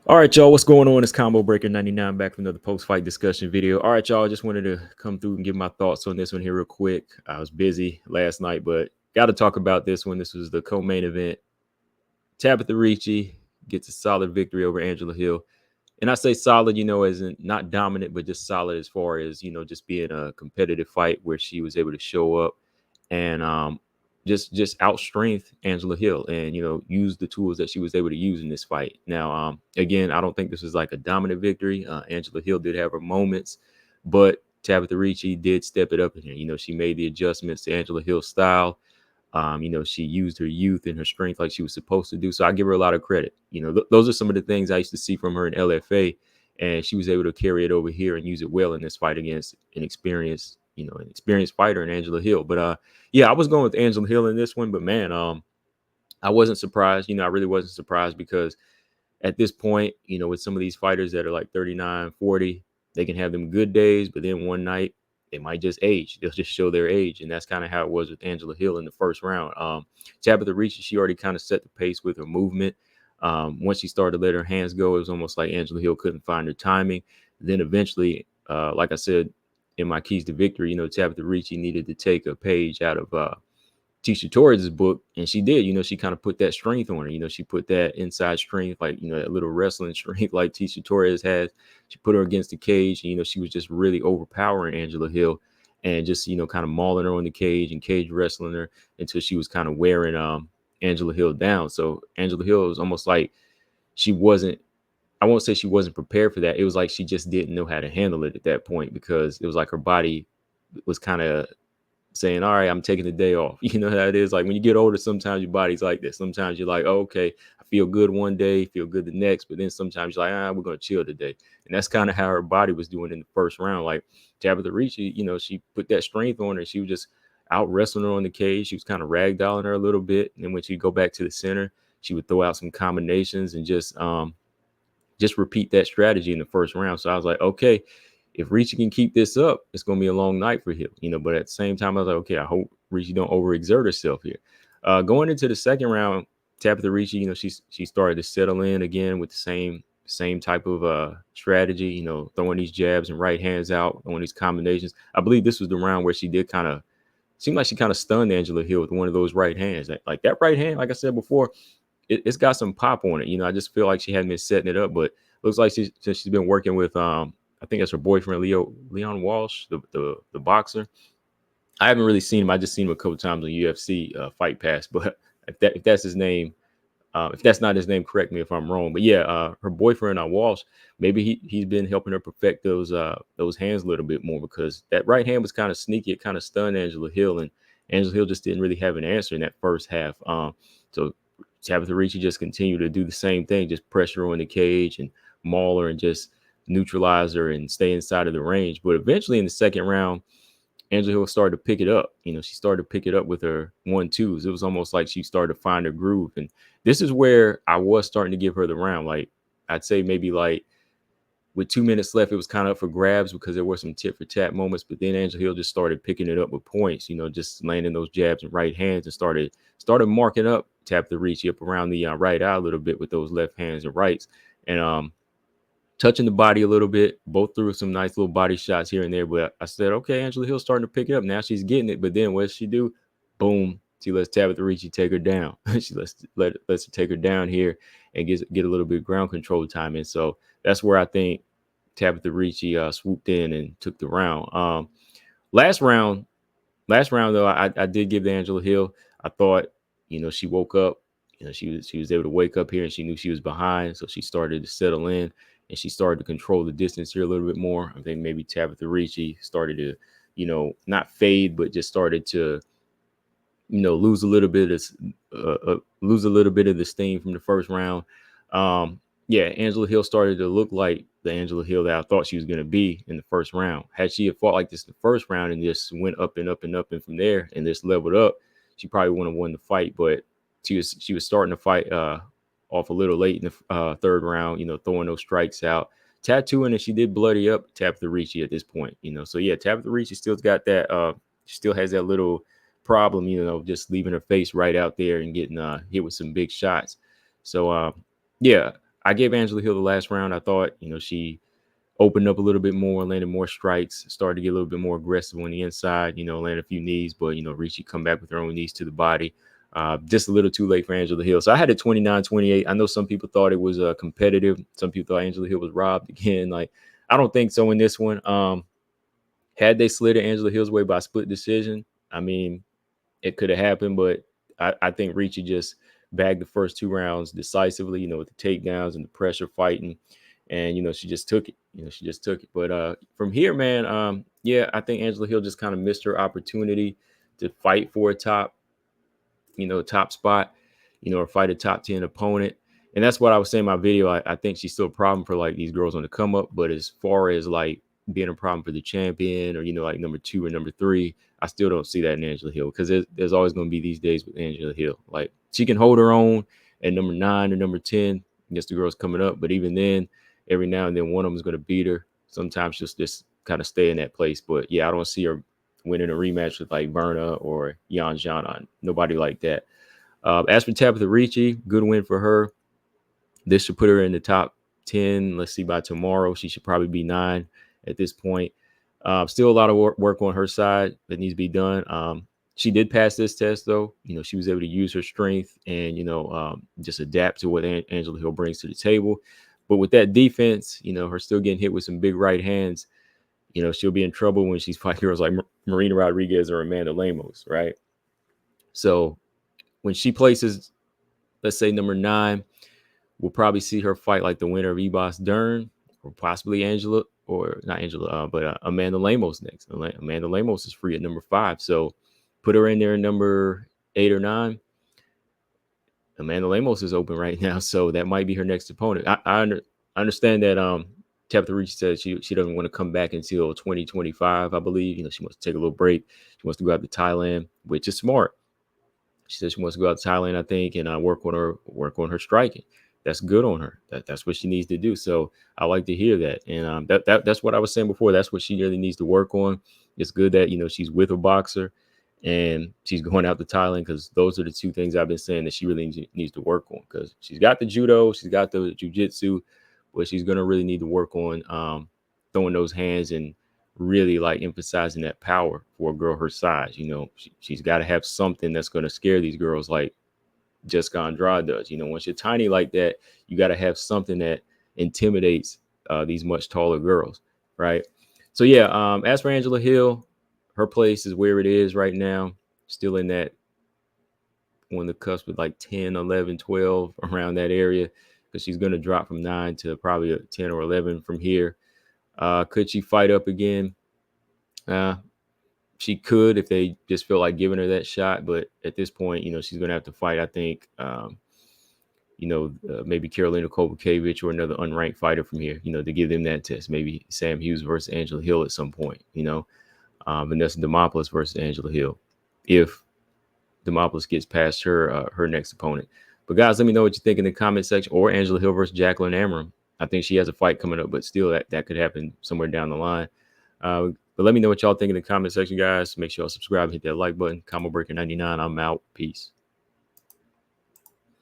All right, y'all, what's going on? It's Combo Breaker 99 back from another post-fight discussion video. All right, y'all, I just wanted to come through and give my thoughts on this one here real quick. I was busy last night, but got to talk about this one. This was the co-main event. Tabatha Ricci gets a solid victory over Angela Hill. And I say solid, as in not dominant, but just solid as far as, just being a competitive fight where she was able to show up and just outstrength Angela Hill and use the tools that she was able to use in this fight. Now, again, I don't think this was like a dominant victory. Angela Hill did have her moments, but Tabatha Ricci did step it up in here. She made the adjustments to Angela Hill's style. She used her youth and her strength like she was supposed to do. So I give her a lot of credit. Those are some of the things I used to see from her in LFA, and she was able to carry it over here and use it well in this fight against an experienced fighter in Angela Hill. But yeah, I was going with Angela Hill in this one, but man, I wasn't surprised. I really wasn't surprised because at this point, with some of these fighters that are like 39, 40, they can have them good days, but then one night they might just age. They'll just show their age. And that's kind of how it was with Angela Hill in the first round. Tabatha Ricci, she already kind of set the pace with her movement. Once she started to let her hands go, it was almost like Angela Hill couldn't find her timing. Then eventually, like I said, in my keys to victory, Tabatha Ricci needed to take a page out of Tisha Torres' book, and she did. She kind of put that strength on her. She put that inside strength, like that little wrestling strength, like Tisha Torres has. She put her against the cage. And, she was just really overpowering Angela Hill, and just kind of mauling her on the cage and cage wrestling her until she was kind of wearing Angela Hill down. So Angela Hill was almost like she wasn't. I won't say she wasn't prepared for that. It was like she just didn't know how to handle it at that point because it was like her body was kind of saying, all right, I'm taking the day off. You know how it is. Like when you get older, sometimes your body's like this. Sometimes you're like, oh, okay, I feel good one day, feel good the next. But then sometimes you're like, we're going to chill today. And that's kind of how her body was doing in the first round. Like Tabatha Ricci, she put that strength on her. She was just out wrestling her on the cage. She was kind of ragdolling her a little bit. And then when she'd go back to the center, she would throw out some combinations and just repeat that strategy in the first round. So I was like, okay, if Ricci can keep this up, it's going to be a long night for him, but at the same time, I was like, okay, I hope Ricci don't overexert herself here. Going into the second round, Tabatha Ricci, she started to settle in again with the same type of strategy, throwing these jabs and right hands out, throwing these combinations. I believe this was the round where she did kind of seemed like she kind of stunned Angela Hill with one of those right hands. Like that right hand, like I said before, it's got some pop on it. I just feel like she hadn't been setting it up, but looks like since she's been working with I think that's her boyfriend, Leon Walsh, the boxer. I haven't really seen him. I just seen him a couple times on UFC Fight Pass. But if that's his name, if that's not his name, correct me if I'm wrong. But yeah, her boyfriend Walsh, maybe he's been helping her perfect those hands a little bit more because that right hand was kind of sneaky. It kind of stunned Angela Hill, and Angela Hill just didn't really have an answer in that first half. So Tabatha Ricci just continued to do the same thing, just pressure her on the cage and maul her and just neutralize her and stay inside of the range. But eventually in the second round, Angela Hill started to pick it up. She started to pick it up with her 1-2s. It was almost like she started to find her groove. And this is where I was starting to give her the round. Like I'd say maybe like with 2 minutes left, it was kind of up for grabs because there were some tit for tat moments. But then Angela Hill just started picking it up with points, just landing those jabs and right hands and started marking up Tabatha Ricci up around the right eye a little bit with those left hands and rights. And touching the body a little bit, both threw some nice little body shots here and there. But I said, okay, Angela Hill's starting to pick it up. Now she's getting it. But then what does she do? Boom. She lets Tabatha Ricci take her down. She lets her take her down here and get a little bit of ground control time. And so that's where I think Tabatha Ricci swooped in and took the round. Last round though, I did give the Angela Hill. I thought, she woke up. She was able to wake up here and she knew she was behind. So she started to settle in. And she started to control the distance here a little bit more. I think maybe Tabatha Ricci started to, not fade, but just started to, lose a little bit of the steam from the first round. Yeah, Angela Hill started to look like the Angela Hill that I thought she was going to be in the first round. Had she fought like this in the first round and just went up and up and up and from there and just leveled up, she probably wouldn't have won the fight. But she was starting to fight off a little late in the third round, throwing those strikes out, tattooing, and she did bloody up Tabatha Ricci at this point, So yeah, Tabatha Ricci still's got that, she still has that little problem, just leaving her face right out there and getting hit with some big shots. So yeah, I gave Angela Hill the last round. I thought, she opened up a little bit more, landed more strikes, started to get a little bit more aggressive on the inside, landed a few knees, but, Ricci come back with her own knees to the body. Just a little too late for Angela Hill. So I had it 29-28. I know some people thought it was competitive. Some people thought Angela Hill was robbed again. Like, I don't think so in this one. Had they slid it Angela Hill's way by split decision, I mean, it could have happened, but I think Ricci just bagged the first 2 rounds decisively, with the takedowns and the pressure fighting. And, she just took it. She just took it. But from here, man, yeah, I think Angela Hill just kind of missed her opportunity to fight for a top spot, or fight a top 10 opponent. And that's what I was saying in my video. I think she's still a problem for like these girls on the come up. But as far as like being a problem for the champion or, like number 2 or number 3, I still don't see that in Angela Hill, because there's always going to be these days with Angela Hill. Like, she can hold her own at number 9 or number 10 against the girls coming up. But even then, every now and then one of them is going to beat her. Sometimes she'll just kind of stay in that place. But yeah, I don't see her winning a rematch with like Verna or Yan Zhana. Nobody like that. As for Tabatha Ricci, good win for her. This should put her in the top 10. Let's see, by tomorrow, she should probably be 9 at this point. Still a lot of work on her side that needs to be done. She did pass this test, though. She was able to use her strength and, just adapt to what Angela Hill brings to the table. But with that defense, her still getting hit with some big right hands, she'll be in trouble when she's fighting girls like Marina Rodriguez or Amanda Lemos, right? So when she places, let's say, number 9, we'll probably see her fight like the winner of Ebos Dern or possibly Amanda Lemos next. Amanda Lemos is free at number 5. So put her in there at number 8 or 9. Amanda Lemos is open right now, so that might be her next opponent. I understand that Tabatha Ricci said she doesn't want to come back until 2025, I believe. She wants to take a little break. She wants to go out to Thailand, which is smart. She said she wants to go out to Thailand, I think, and work on her striking. That's good on her. That's what she needs to do. So I like to hear that. And that's what I was saying before. That's what she really needs to work on. It's good that, she's with a boxer and she's going out to Thailand, because those are the 2 things I've been saying that she really needs to work on, because she's got the judo, she's got the jiu-jitsu, but she's going to really need to work on throwing those hands and really like emphasizing that power for a girl her size. She's got to have something that's going to scare these girls like Jessica Andrade does. Once you're tiny like that, you got to have something that intimidates these much taller girls, right? So yeah, as for Angela Hill, her place is where it is right now, still in that on the cusp with like 10, 11, 12, around that area, because she's going to drop from 9 to probably a 10 or 11 from here. Could she fight up again? She could, if they just feel like giving her that shot. But at this point, she's going to have to fight, I think, maybe Karolina Kowalkiewicz or another unranked fighter from here, to give them that test. Maybe Sam Hughes versus Angela Hill at some point, Vanessa Demopoulos versus Angela Hill, if Demopoulos gets past her next opponent. But guys, let me know what you think in the comment section. Or Angela Hill versus Jacqueline Amram. I think she has a fight coming up, but still that could happen somewhere down the line. But let me know what y'all think in the comment section, guys. Make sure y'all subscribe, hit that like button. Combo Breaker 99. I'm out. Peace.